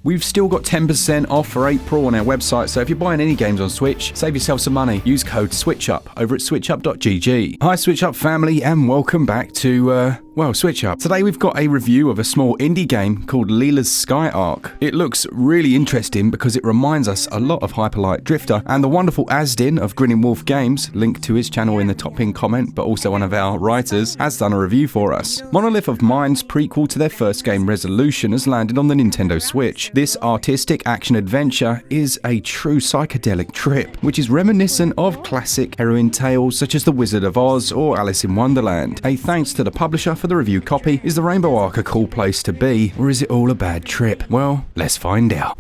We've still got 10% off for April on our website, so if you're buying any games on Switch, save yourself some money. Use code SwitchUp over at switchup.gg. Hi SwitchUp family, and welcome back to, SwitchUp. Today we've got a review of a small indie game called Lila's Sky Arc. It looks really interesting because it reminds us a lot of Hyperlight Drifter, and the wonderful Asdin of Grinning Wolf Games, linked to his channel in the top pinned comment, but also one of our writers, has done a review for us. Monolith of Mind's prequel to their first game Resolution has landed on the Nintendo Switch. This artistic action-adventure is a true psychedelic trip, which is reminiscent of classic heroine tales such as The Wizard of Oz or Alice in Wonderland. A thanks to the publisher for the review copy. Is the Rainbow Arc a cool place to be, or is it all a bad trip? Well, let's find out.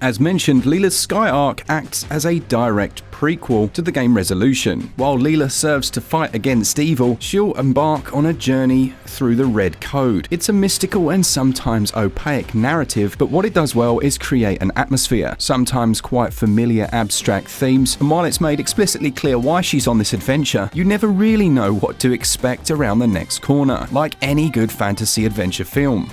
As mentioned, Lila's Sky Arc acts as a direct prequel to the game Resolution. While Lila serves to fight against evil, she'll embark on a journey through the Red Code. It's a mystical and sometimes opaque narrative, but what it does well is create an atmosphere, sometimes quite familiar abstract themes, and while it's made explicitly clear why she's on this adventure, you never really know what to expect around the next corner, like any good fantasy adventure film.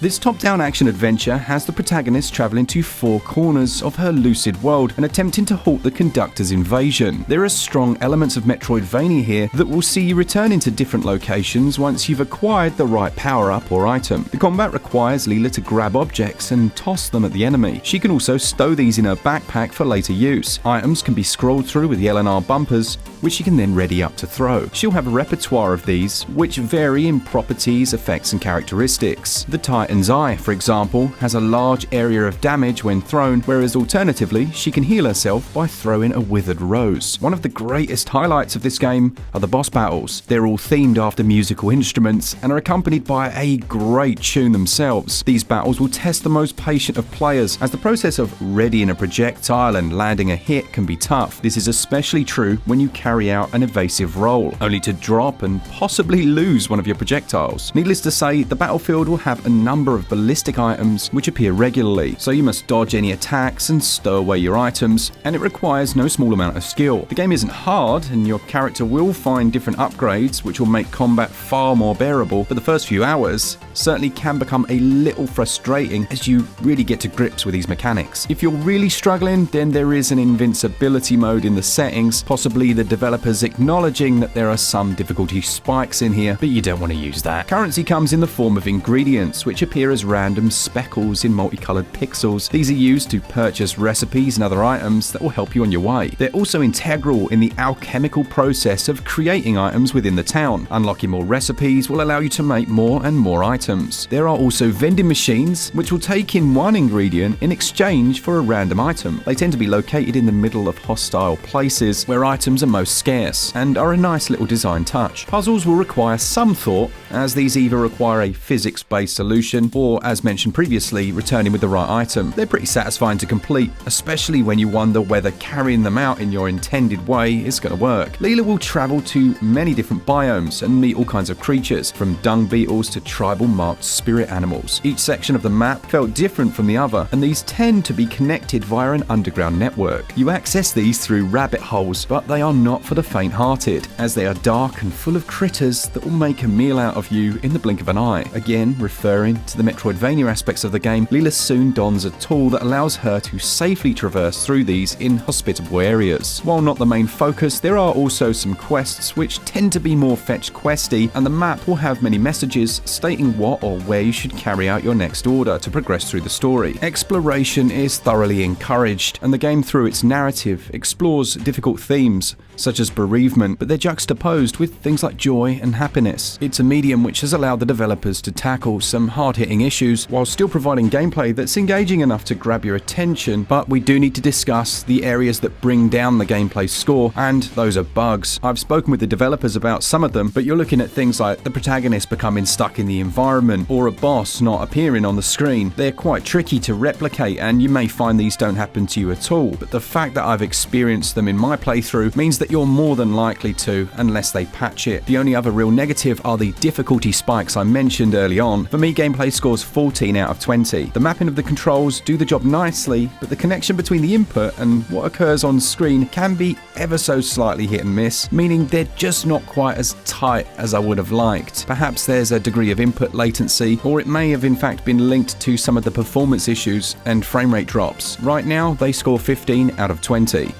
This top-down action-adventure has the protagonist travelling to four corners of her lucid world and attempting to halt the conductor's invasion. There are strong elements of Metroidvania here that will see you returning to different locations once you've acquired the right power-up or item. The combat requires Lila to grab objects and toss them at the enemy. She can also stow these in her backpack for later use. Items can be scrolled through with the L&R bumpers, which she can then ready up to throw. She'll have a repertoire of these, which vary in properties, effects and characteristics. The Titan's Eye, for example, has a large area of damage when thrown, whereas alternatively, she can heal herself by throwing a withered rose. One of the greatest highlights of this game are the boss battles. They're all themed after musical instruments and are accompanied by a great tune themselves. These battles will test the most patient of players, as the process of readying a projectile and landing a hit can be tough. This is especially true when you carry out an evasive roll, only to drop and possibly lose one of your projectiles. Needless to say, the battlefield will have a number of ballistic items which appear regularly, so you must dodge any attacks and stow away your items, and it requires no small amount of skill. The game isn't hard, and your character will find different upgrades which will make combat far more bearable, but the first few hours certainly can become a little frustrating as you really get to grips with these mechanics. If you're really struggling, then there is an invincibility mode in the settings, possibly the developers acknowledging that there are some difficulty spikes in here, but you don't want to use that. Currency comes in the form of ingredients, which appear as random speckles in multicolored pixels. These are used to purchase recipes and other items that will help you on your way. They're also integral in the alchemical process of creating items within the town. Unlocking more recipes will allow you to make more and more items. There are also vending machines, which will take in one ingredient in exchange for a random item. They tend to be located in the middle of hostile places where items are most scarce, and are a nice little design touch. Puzzles will require some thought, as these either require a physics-based solution or, as mentioned previously, returning with the right item. They're pretty satisfying to complete, especially when you wonder whether carrying them out in your intended way is going to work. Lila will travel to many different biomes and meet all kinds of creatures, from dung beetles to tribal marked spirit animals. Each section of the map felt different from the other, and these tend to be connected via an underground network. You access these through rabbit holes, but they are not for the faint-hearted, as they are dark and full of critters that will make a meal out of you in the blink of an eye. Again, referring to the Metroidvania aspects of the game, Lila soon dons a tool that allows her to safely traverse through these inhospitable areas. While not the main focus, there are also some quests which tend to be more fetch questy, and the map will have many messages stating what or where you should carry out your next order to progress through the story. Exploration is thoroughly encouraged, and the game through its narrative explores difficult themes such as bereavement, but they're juxtaposed with things like joy and happiness. It's a medium which has allowed the developers to tackle some hard-hitting issues while still providing gameplay that's engaging enough to grab your attention, but we do need to discuss the areas that bring down the gameplay score, and those are bugs. I've spoken with the developers about some of them, but you're looking at things like the protagonist becoming stuck in the environment or a boss not appearing on the screen. They're quite tricky to replicate, and you may find these don't happen to you at all, but the fact that I've experienced them in my playthrough means that but you're more than likely to unless they patch it. The only other real negative are the difficulty spikes I mentioned early on. For me, gameplay scores 14 out of 20. The mapping of the controls do the job nicely, but the connection between the input and what occurs on screen can be ever so slightly hit and miss, meaning they're just not quite as tight as I would have liked. Perhaps there's a degree of input latency, or it may have in fact been linked to some of the performance issues and frame rate drops. Right now, they score 15 out of 20.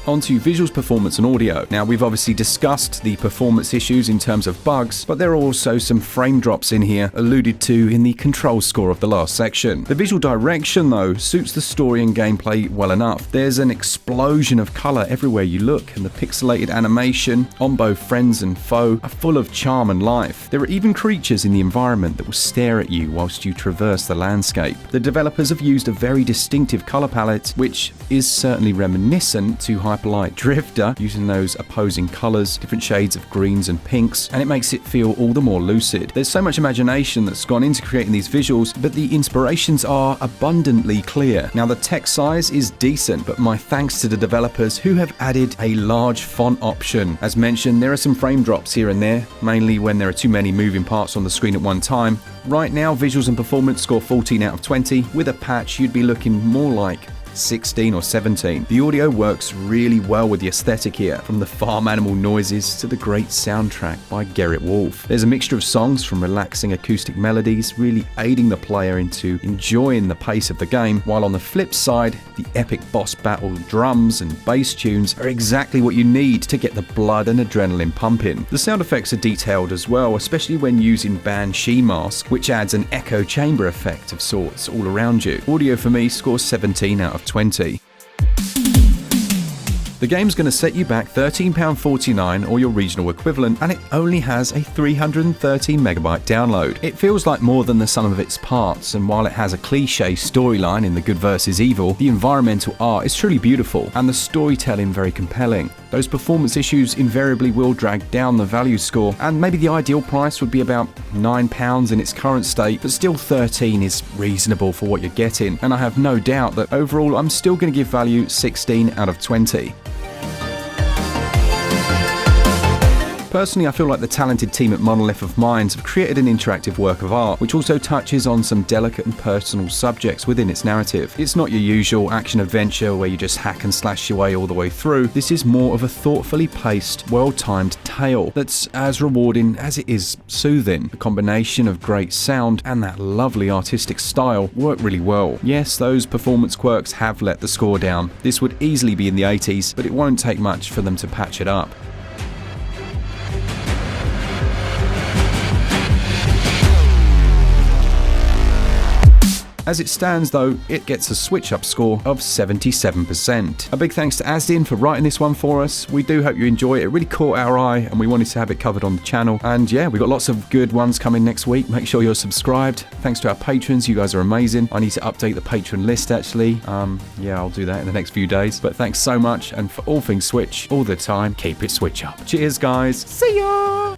Onto visuals, performance and audio. Now, we've obviously discussed the performance issues in terms of bugs, but there are also some frame drops in here alluded to in the control score of the last section. The visual direction though suits the story and gameplay well enough. There's an explosion of colour everywhere you look, and the pixelated animation on both friends and foe are full of charm and life. There are even creatures in the environment that will stare at you whilst you traverse the landscape. The developers have used a very distinctive colour palette, which is certainly reminiscent to Hyperlight Drifter, using those opposing colours, different shades of greens and pinks, and it makes it feel all the more lucid. There's so much imagination that's gone into creating these visuals, but the inspirations are abundantly clear. Now, the text size is decent, but my thanks to the developers who have added a large font option. As mentioned, there are some frame drops here and there, mainly when there are too many moving parts on the screen at one time. Right now, visuals and performance score 14 out of 20. With a patch, you'd be looking more like 16 or 17. The audio works really well with the aesthetic here, from the farm animal noises to the great soundtrack by Gerrit Wolf. There's a mixture of songs from relaxing acoustic melodies, really aiding the player into enjoying the pace of the game, while on the flip side, the epic boss battle drums and bass tunes are exactly what you need to get the blood and adrenaline pumping. The sound effects are detailed as well, especially when using Banshee Mask, which adds an echo chamber effect of sorts all around you. Audio for me scores 17 out of 20. The game's going to set you back £13.49 or your regional equivalent, and it only has a 313 megabyte download. It feels like more than the sum of its parts, and while it has a cliche storyline in the good versus evil, the environmental art is truly beautiful and the storytelling very compelling. Those performance issues invariably will drag down the value score, and maybe the ideal price would be about £9 in its current state, but still 13 is reasonable for what you're getting, and I have no doubt that overall I'm still going to give value 16 out of 20. Personally, I feel like the talented team at Monolith of Minds have created an interactive work of art, which also touches on some delicate and personal subjects within its narrative. It's not your usual action-adventure where you just hack and slash your way all the way through. This is more of a thoughtfully paced, well-timed tale that's as rewarding as it is soothing. The combination of great sound and that lovely artistic style work really well. Yes, those performance quirks have let the score down. This would easily be in the 80s, but it won't take much for them to patch it up. As it stands though, it gets a SwitchUp score of 77%. A big thanks to Asdin for writing this one for us. We do hope you enjoy it. It really caught our eye and we wanted to have it covered on the channel. And yeah, we've got lots of good ones coming next week. Make sure you're subscribed. Thanks to our patrons, you guys are amazing. I need to update the patron list actually. Yeah, I'll do that in the next few days. But thanks so much, and for all things Switch, all the time, keep it Switch up. Cheers guys. See ya!